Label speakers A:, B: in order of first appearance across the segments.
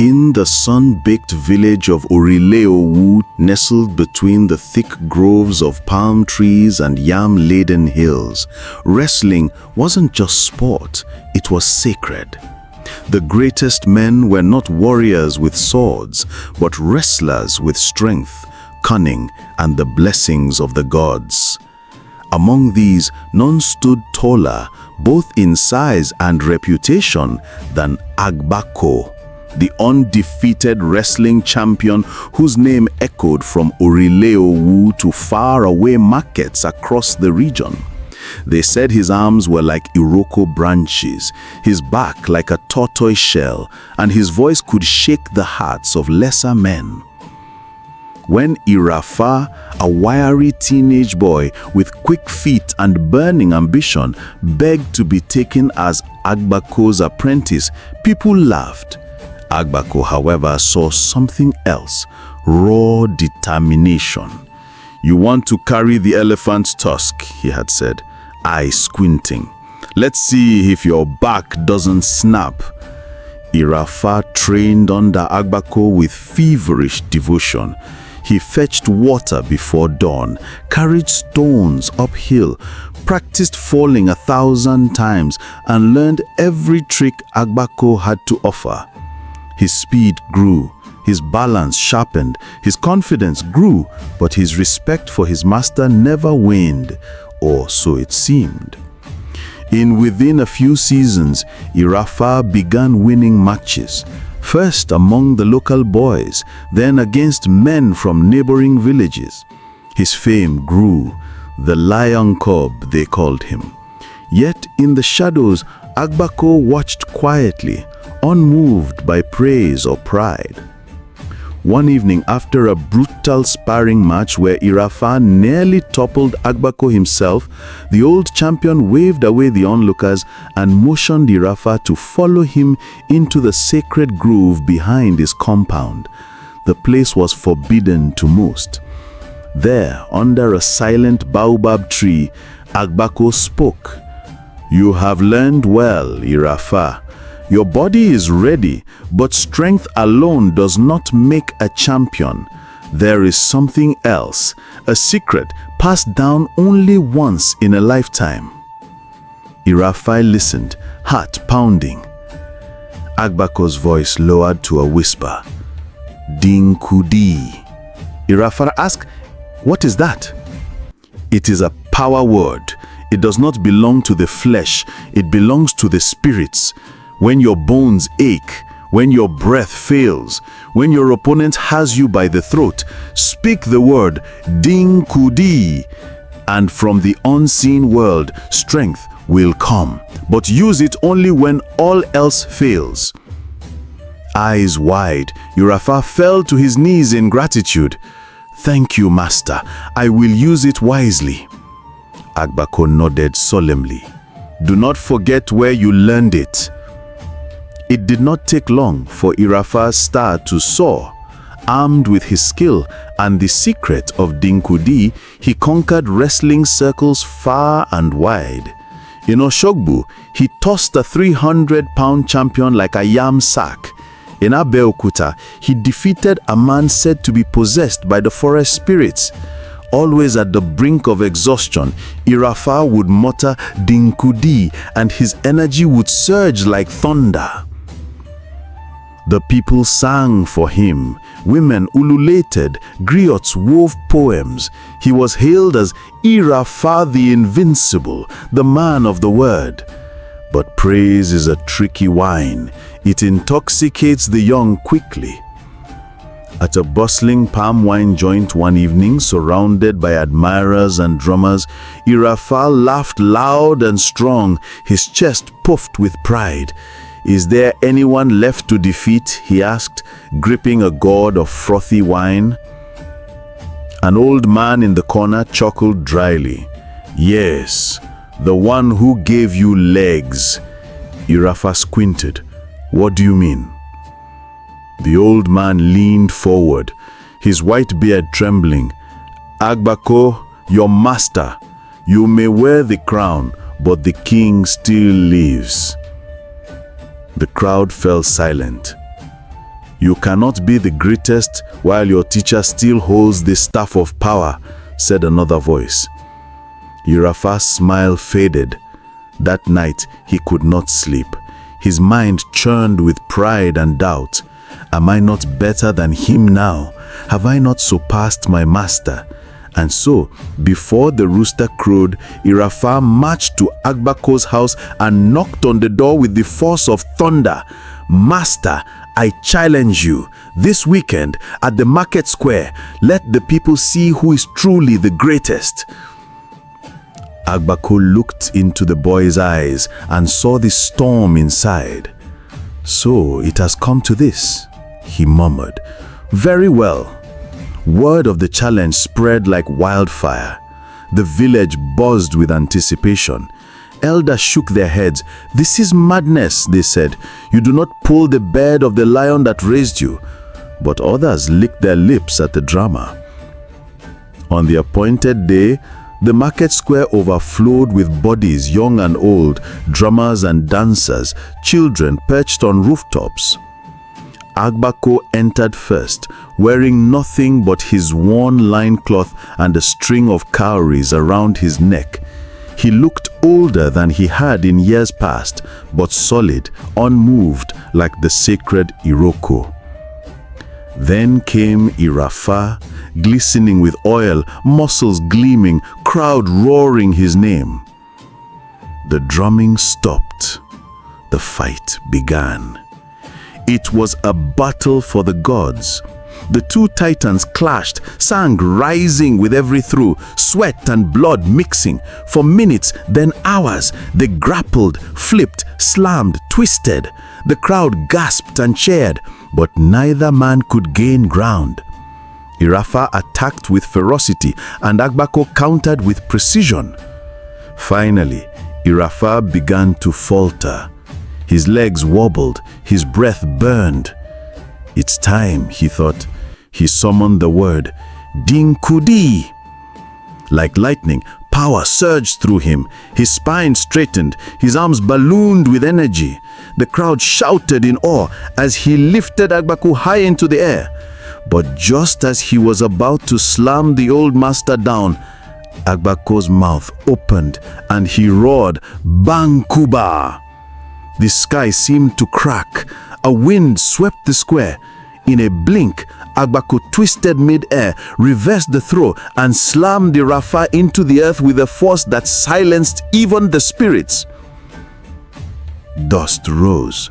A: In the sun-baked village of Orileowu, nestled between the thick groves of palm trees and yam-laden hills, wrestling wasn't just sport, it was sacred. The greatest men were not warriors with swords, but wrestlers with strength, cunning, and the blessings of the gods. Among these, none stood taller, both in size and reputation, than Agbako, the undefeated wrestling champion whose name echoed from Orileowu to faraway markets across the region. They said his arms were like Iroko branches, his back like a tortoise shell, and his voice could shake the hearts of lesser men. When Irafa, a wiry teenage boy with quick feet and burning ambition, begged to be taken as Agbako's apprentice, people laughed. Agbako, however, saw something else: raw determination. "You want to carry the elephant's tusk," he had said, eye squinting. "Let's see if your back doesn't snap." Irafa trained under Agbako with feverish devotion. He fetched water before dawn, carried stones uphill, practiced falling 1,000 times, and learned every trick Agbako had to offer. His speed grew, his balance sharpened, his confidence grew, but his respect for his master never waned, or so it seemed. Within a few seasons, Irafa began winning matches, first among the local boys, then against men from neighboring villages. His fame grew, the lion cub they called him. Yet in the shadows, Agbako watched quietly, unmoved by praise or pride. One evening, after a brutal sparring match where Irafa nearly toppled Agbako himself, the old champion waved away the onlookers and motioned Irafa to follow him into the sacred grove behind his compound. The place was forbidden to most. There, under a silent baobab tree, Agbako spoke. "You have learned well, Irafa. Your body is ready, but strength alone does not make a champion. There is something else, a secret passed down only once in a lifetime." Irafa listened, heart pounding. Agbako's voice lowered to a whisper. "Dinkudi." Irafa asked, "What is that?" "It is a power word. It does not belong to the flesh, it belongs to the spirits. When your bones ache, when your breath fails, when your opponent has you by the throat, speak the word Dinkudi, and from the unseen world, strength will come. But use it only when all else fails." Eyes wide, Irafa fell to his knees in gratitude. "Thank you, Master. I will use it wisely." Agbako nodded solemnly. "Do not forget where you learned it." It did not take long for Irafa's star to soar. Armed with his skill and the secret of Dinkudi, he conquered wrestling circles far and wide. In Oshogbu, he tossed a 300-pound champion like a yam sack. In Abeokuta, he defeated a man said to be possessed by the forest spirits. Always at the brink of exhaustion, Irafa would mutter Dinkudi, and his energy would surge like thunder. The people sang for him, women ululated, griots wove poems. He was hailed as Irafa the Invincible, the man of the word. But praise is a tricky wine. It intoxicates the young quickly. At a bustling palm wine joint one evening, surrounded by admirers and drummers, Irafa laughed loud and strong, his chest puffed with pride. "Is there anyone left to defeat?" he asked, gripping a gourd of frothy wine. An old man in the corner chuckled dryly. "Yes, the one who gave you legs." Irafa squinted. "What do you mean?" The old man leaned forward, his white beard trembling. "Agbako, your master. You may wear the crown, but the king still lives." The crowd fell silent. "You cannot be the greatest while your teacher still holds the staff of power," said another voice. Irafa's smile faded. That night he could not sleep. His mind churned with pride and doubt. Am I not better than him now? Have I not surpassed my master? And so, before the rooster crowed, Irafa marched to Agbako's house and knocked on the door with the force of thunder. "Master, I challenge you. This weekend, at the market square, let the people see who is truly the greatest." Agbako looked into the boy's eyes and saw the storm inside. "So it has come to this," he murmured. "Very well." Word of the challenge spread like wildfire. The village buzzed with anticipation. Elders shook their heads. "This is madness," they said. "You do not pull the beard of the lion that raised you." But others licked their lips at the drama. On the appointed day, the market square overflowed with bodies, young and old, drummers and dancers, children perched on rooftops. Agbako entered first, wearing nothing but his worn loincloth and a string of cowries around his neck. He looked older than he had in years past, but solid, unmoved, like the sacred Iroko. Then came Irafa, glistening with oil, muscles gleaming, crowd roaring his name. The drumming stopped. The fight began. It was a battle for the gods. The two titans clashed, sang rising with every throw, sweat and blood mixing. For minutes, then hours, they grappled, flipped, slammed, twisted. The crowd gasped and cheered, but neither man could gain ground. Irafa attacked with ferocity, and Agbako countered with precision. Finally, Irafa began to falter. His legs wobbled, his breath burned. "It's time," he thought. He summoned the word, "Dinkudi." Like lightning, power surged through him. His spine straightened, his arms ballooned with energy. The crowd shouted in awe as he lifted Agbako high into the air. But just as he was about to slam the old master down, Agbako's mouth opened and he roared, "Bankuba!" The sky seemed to crack. A wind swept the square. In a blink, Agbako twisted mid-air, reversed the throw, and slammed Irafa into the earth with a force that silenced even the spirits. Dust rose.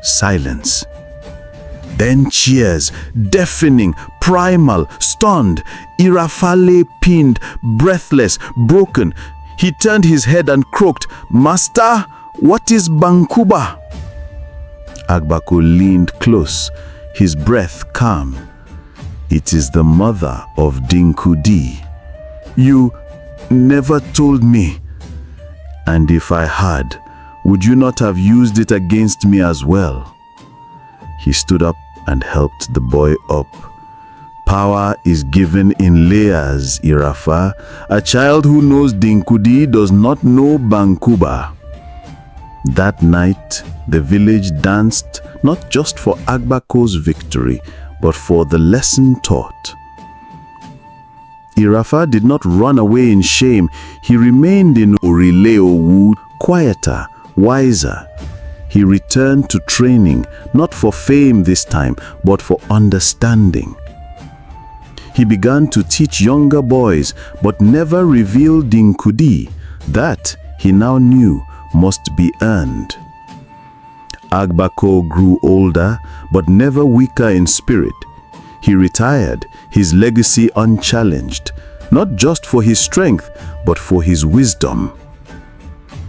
A: Silence. Then cheers, deafening, primal, stunned. Irafa lay pinned, breathless, broken. He turned his head and croaked, "Master, what is Bankuba?" Agbako leaned close, his breath calm. "It is the mother of Dinkudi. You never told me. And if I had, would you not have used it against me as well?" He stood up and helped the boy up. "Power is given in layers, Irafa. A child who knows Dinkudi does not know Bankuba." That night, the village danced not just for Agbako's victory, but for the lesson taught. Irafa did not run away in shame. He remained in Orileowu, quieter, wiser. He returned to training, not for fame this time, but for understanding. He began to teach younger boys, but never revealed Dinkudi. That, he now knew, must be earned. Agbako grew older, but never weaker in spirit. He retired, his legacy unchallenged, not just for his strength, but for his wisdom.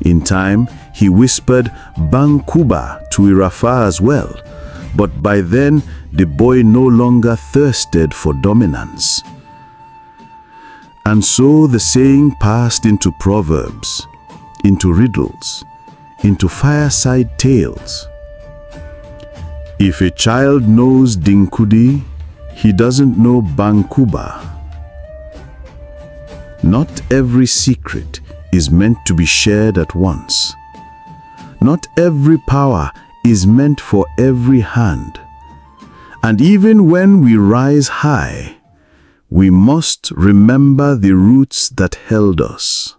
A: In time, he whispered Bankuba to Irafa as well, but by then, the boy no longer thirsted for dominance. And so the saying passed into proverbs, into riddles, into fireside tales. If a child knows Dinkudi, he doesn't know Bankuba. Not every secret is meant to be shared at once. Not every power is meant for every hand. And even when we rise high, we must remember the roots that held us.